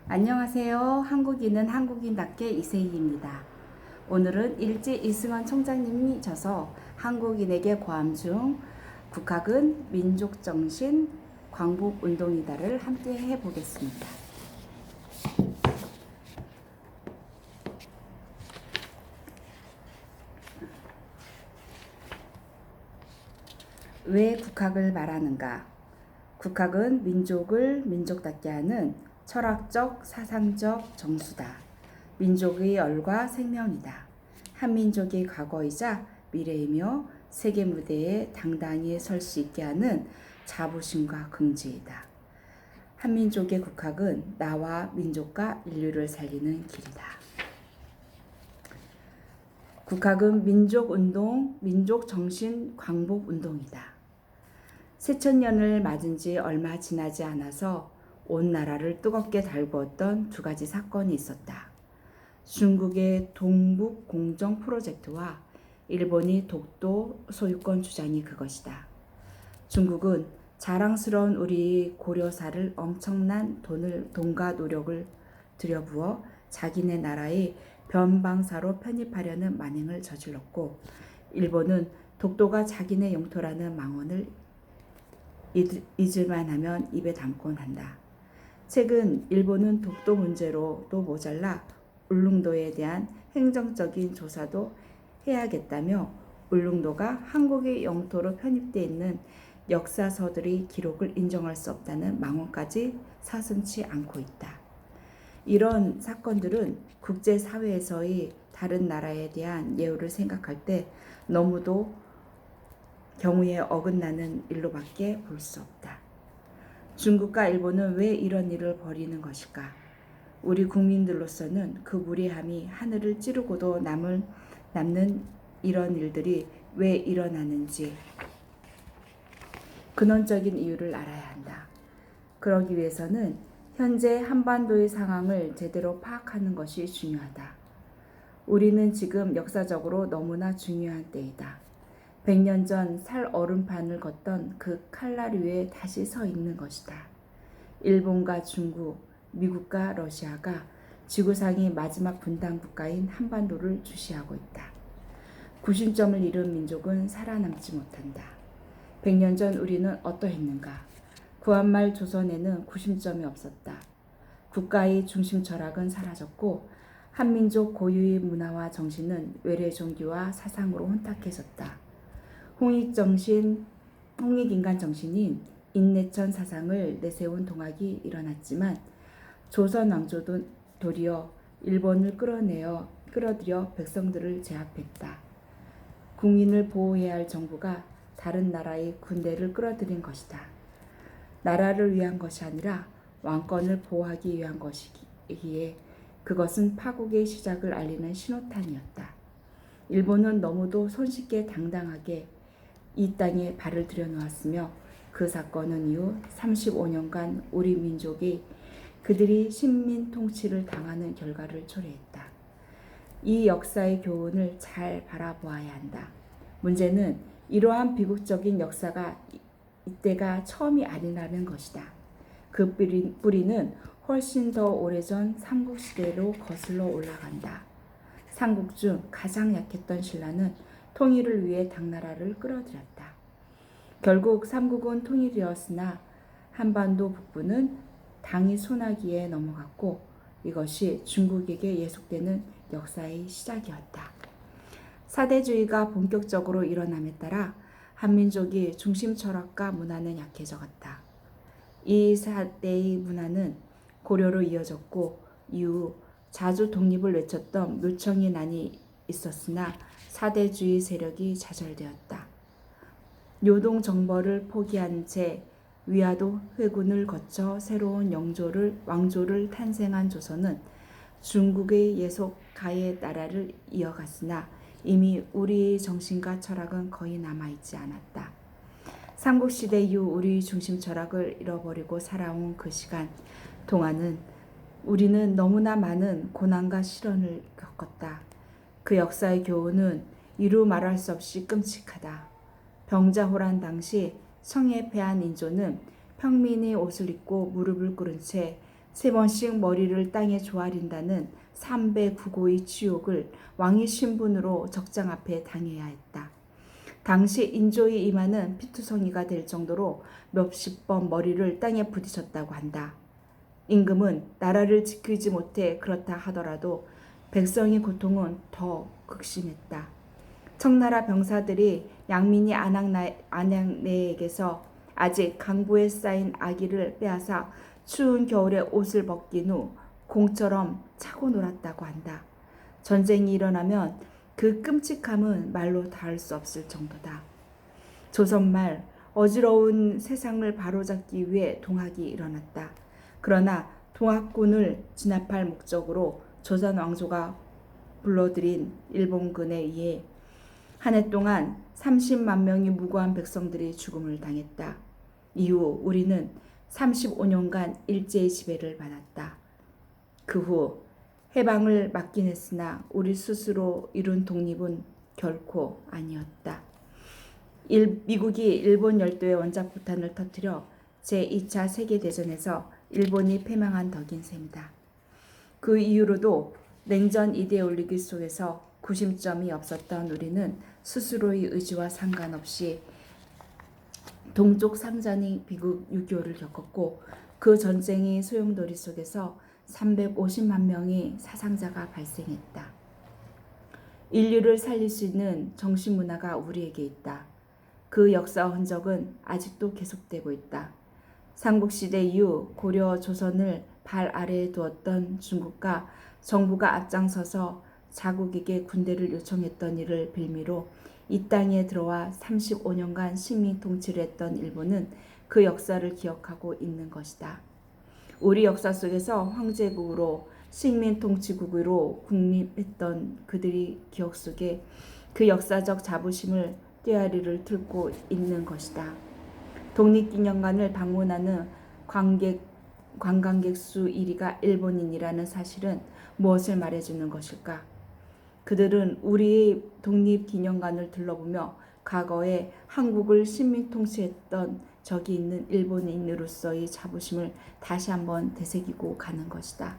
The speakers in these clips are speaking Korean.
안녕하세요. 한국인은 한국인답게 이세희입니다. 오늘은 일제 이승만 총장님이 져서 한국인에게 고함 중 국학은 민족정신 광복운동이다를 함께 해보겠습니다. 왜 국학을 말하는가? 국학은 민족을 민족답게 하는 철학적, 사상적 정수다. 민족의 열과 생명이다. 한민족의 과거이자 미래이며 세계 무대에 당당히 설 수 있게 하는 자부심과 긍지이다. 한민족의 국학은 나와 민족과 인류를 살리는 길이다. 국학은 민족운동, 민족정신 광복운동이다. 새천년을 맞은 지 얼마 지나지 않아서 온 나라를 뜨겁게 달구었던 두 가지 사건이 있었다. 중국의 동북 공정 프로젝트와 일본이 독도 소유권 주장이 그것이다. 중국은 자랑스러운 우리 고려사를 엄청난 돈과 노력을 들여부어 자기네 나라의 변방사로 편입하려는 만행을 저질렀고, 일본은 독도가 자기네 영토라는 망언을 잊을만 하면 입에 담곤 한다. 최근 일본은 독도 문제로도 모자라 울릉도에 대한 행정적인 조사도 해야겠다며 울릉도가 한국의 영토로 편입돼 있는 역사서들의 기록을 인정할 수 없다는 망언까지 서슴지 않고 있다. 이런 사건들은 국제사회에서의 다른 나라에 대한 예우를 생각할 때 너무도 경우에 어긋나는 일로밖에 볼 수 없다. 중국과 일본은 왜 이런 일을 벌이는 것일까? 우리 국민들로서는 그 무례함이 하늘을 찌르고도 남는 이런 일들이 왜 일어나는지 근원적인 이유를 알아야 한다. 그러기 위해서는 현재 한반도의 상황을 제대로 파악하는 것이 중요하다. 우리는 지금 역사적으로 너무나 중요한 때이다. 100년 전 살 얼음판을 걷던 그 칼날 위에 다시 서 있는 것이다. 일본과 중국, 미국과 러시아가 지구상의 마지막 분단 국가인 한반도를 주시하고 있다. 구심점을 잃은 민족은 살아남지 못한다. 100년 전 우리는 어떠했는가? 구한말 조선에는 구심점이 없었다. 국가의 중심 철학은 사라졌고 한민족 고유의 문화와 정신은 외래 종교와 사상으로 혼탁해졌다. 홍익인간 정신인 인내천 사상을 내세운 동학이 일어났지만 조선 왕조도 도리어 일본을 끌어들여 백성들을 제압했다. 국민을 보호해야 할 정부가 다른 나라의 군대를 끌어들인 것이다. 나라를 위한 것이 아니라 왕권을 보호하기 위한 것이기에 그것은 파국의 시작을 알리는 신호탄이었다. 일본은 너무도 손쉽게 당당하게 이 땅에 발을 들여놓았으며 그 사건은 이후 35년간 우리 민족이 그들이 식민 통치를 당하는 결과를 초래했다. 이 역사의 교훈을 잘 바라보아야 한다. 문제는 이러한 비극적인 역사가 이때가 처음이 아니라는 것이다. 그 뿌리는 훨씬 더 오래전 삼국시대로 거슬러 올라간다. 삼국 중 가장 약했던 신라는 통일을 위해 당나라를 끌어들였다. 결국 삼국은 통일이었으나 한반도 북부는 당이 소나기에 넘어갔고 이것이 중국에게 예속되는 역사의 시작이었다. 사대주의가 본격적으로 일어남에 따라 한민족이 중심 철학과 문화는 약해져갔다. 이 사대의 문화는 고려로 이어졌고 이후 자주 독립을 외쳤던 묘청의 난이 있었으나 사대주의 세력이 좌절되었다. 요동 정벌을 포기한 채 위화도 회군을 거쳐 새로운 왕조를 탄생한 조선은 중국의 예속 가해 나라를 이어갔으나 이미 우리의 정신과 철학은 거의 남아있지 않았다. 삼국시대 이후 우리 중심 철학을 잃어버리고 살아온 그 시간 동안은 우리는 너무나 많은 고난과 시련을 겪었다. 그 역사의 교훈은 이루 말할 수 없이 끔찍하다. 병자호란 당시 성에 패한 인조는 평민의 옷을 입고 무릎을 꿇은 채 3번씩 머리를 땅에 조아린다는 3배 구고의 치욕을 왕의 신분으로 적장 앞에 당해야 했다. 당시 인조의 이마는 피투성이가 될 정도로 몇십 번 머리를 땅에 부딪혔다고 한다. 임금은 나라를 지키지 못해 그렇다 하더라도 백성의 고통은 더 극심했다. 청나라 병사들이 양민이 안양내에게서 아직 강부에 쌓인 아기를 빼앗아 추운 겨울에 옷을 벗긴 후 공처럼 차고 놀았다고 한다. 전쟁이 일어나면 그 끔찍함은 말로 닿을 수 없을 정도다. 조선말 어지러운 세상을 바로잡기 위해 동학이 일어났다. 그러나 동학군을 진압할 목적으로 조선 왕조가 불러들인 일본군에 의해 한 해 동안 30만 명의 무고한 백성들이 죽음을 당했다. 이후 우리는 35년간 일제의 지배를 받았다. 그 후 해방을 맞긴 했으나 우리 스스로 이룬 독립은 결코 아니었다. 미국이 일본 열도의 원자폭탄을 터뜨려 제2차 세계대전에서 일본이 패망한 덕인 셈이다. 그 이후로도 냉전 이데올로기 속에서 구심점이 없었던 우리는 스스로의 의지와 상관없이 동족 상잔의 비극 6.25를 겪었고 그 전쟁의 소용돌이 속에서 350만 명의 사상자가 발생했다. 인류를 살릴 수 있는 정신문화가 우리에게 있다. 그 역사 흔적은 아직도 계속되고 있다. 삼국시대 이후 고려 조선을 발 아래에 두었던 중국과 정부가 앞장서서 자국에게 군대를 요청했던 일을 빌미로 이 땅에 들어와 35년간 식민 통치를 했던 일본은 그 역사를 기억하고 있는 것이다. 우리 역사 속에서 황제국으로 식민 통치국으로 군림했던 그들의 기억 속에 그 역사적 자부심을 떼아리를 틀고 있는 것이다. 독립기념관을 방문하는 관광객 수 1위가 일본인이라는 사실은 무엇을 말해주는 것일까? 그들은 우리의 독립기념관을 둘러보며 과거에 한국을 식민 통치했던 적이 있는 일본인으로서의 자부심을 다시 한번 되새기고 가는 것이다.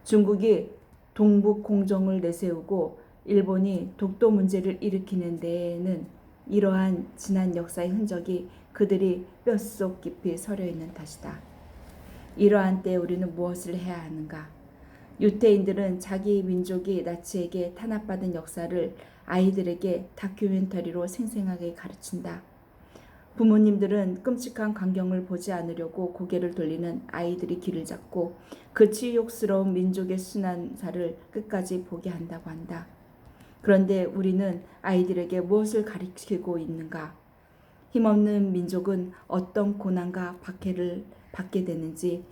중국이 동북 공정을 내세우고 일본이 독도 문제를 일으키는 데에는 이러한 지난 역사의 흔적이 그들이 뼛속 깊이 서려 있는 탓이다. 이러한 때 우리는 무엇을 해야 하는가? 유태인들은 자기 민족이 나치에게 탄압받은 역사를 아이들에게 다큐멘터리로 생생하게 가르친다. 부모님들은 끔찍한 광경을 보지 않으려고 고개를 돌리는 아이들이 귀를 잡고 그 치욕스러운 민족의 순환사를 끝까지 보게 한다고 한다. 그런데 우리는 아이들에게 무엇을 가르치고 있는가? 힘없는 민족은 어떤 고난과 박해를 받게 되는지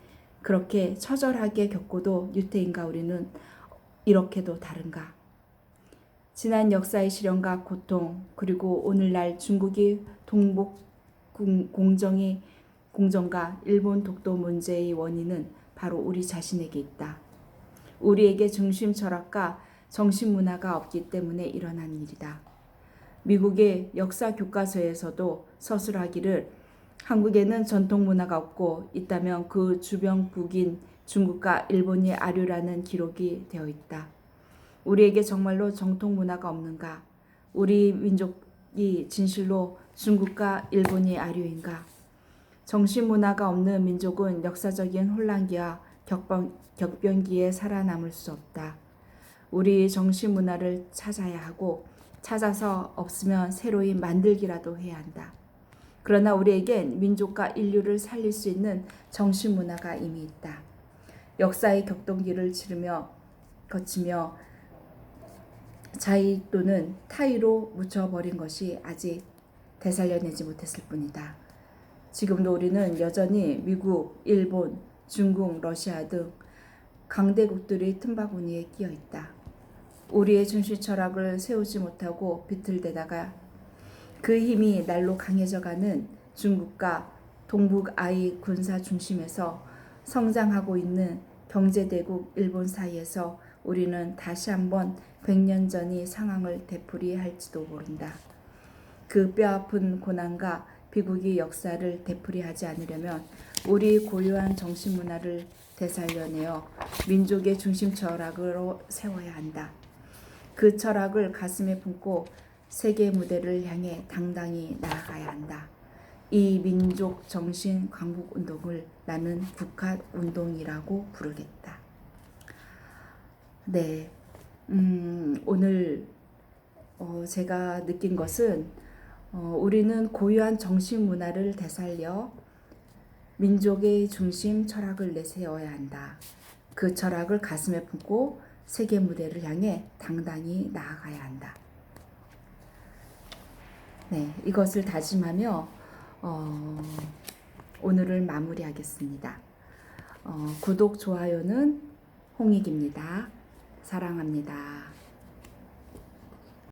그렇게 처절하게 겪고도 유태인과 우리는 이렇게도 다른가? 지난 역사의 시련과 고통 그리고 오늘날 중국이 동북 공정과 일본 독도 문제의 원인은 바로 우리 자신에게 있다. 우리에게 중심 철학과 정신 문화가 없기 때문에 일어난 일이다. 미국의 역사 교과서에서도 서술하기를 한국에는 전통 문화가 없고 있다면 그 주변국인 중국과 일본이 아류라는 기록이 되어 있다. 우리에게 정말로 정통 문화가 없는가? 우리 민족이 진실로 중국과 일본이 아류인가? 정신 문화가 없는 민족은 역사적인 혼란기와 격변기에 살아남을 수 없다. 우리 정신 문화를 찾아야 하고 찾아서 없으면 새로이 만들기라도 해야 한다. 그러나 우리에겐 민족과 인류를 살릴 수 있는 정신 문화가 이미 있다. 역사의 격동기를 거치며 자의 또는 타의로 묻혀버린 것이 아직 되살려내지 못했을 뿐이다. 지금도 우리는 여전히 미국, 일본, 중국, 러시아 등 강대국들의 틈바구니에 끼어 있다. 우리의 중시 철학을 세우지 못하고 비틀대다가 그 힘이 날로 강해져가는 중국과 동북아의 군사 중심에서 성장하고 있는 경제대국 일본 사이에서 우리는 다시 한번 100년 전의 상황을 되풀이할지도 모른다. 그 뼈아픈 고난과 비극의 역사를 되풀이하지 않으려면 우리 고유한 정신문화를 되살려내어 민족의 중심 철학으로 세워야 한다. 그 철학을 가슴에 품고 세계 무대를 향해 당당히 나아가야 한다. 이 민족 정신 광복 운동을 나는 북한 운동이라고 부르겠다. 네, 오늘 제가 느낀 것은 우리는 고유한 정신 문화를 되살려 민족의 중심 철학을 내세워야 한다. 그 철학을 가슴에 품고 세계 무대를 향해 당당히 나아가야 한다. 네, 이것을 다짐하며 오늘을 마무리하겠습니다. 구독, 좋아요는 홍익입니다. 사랑합니다.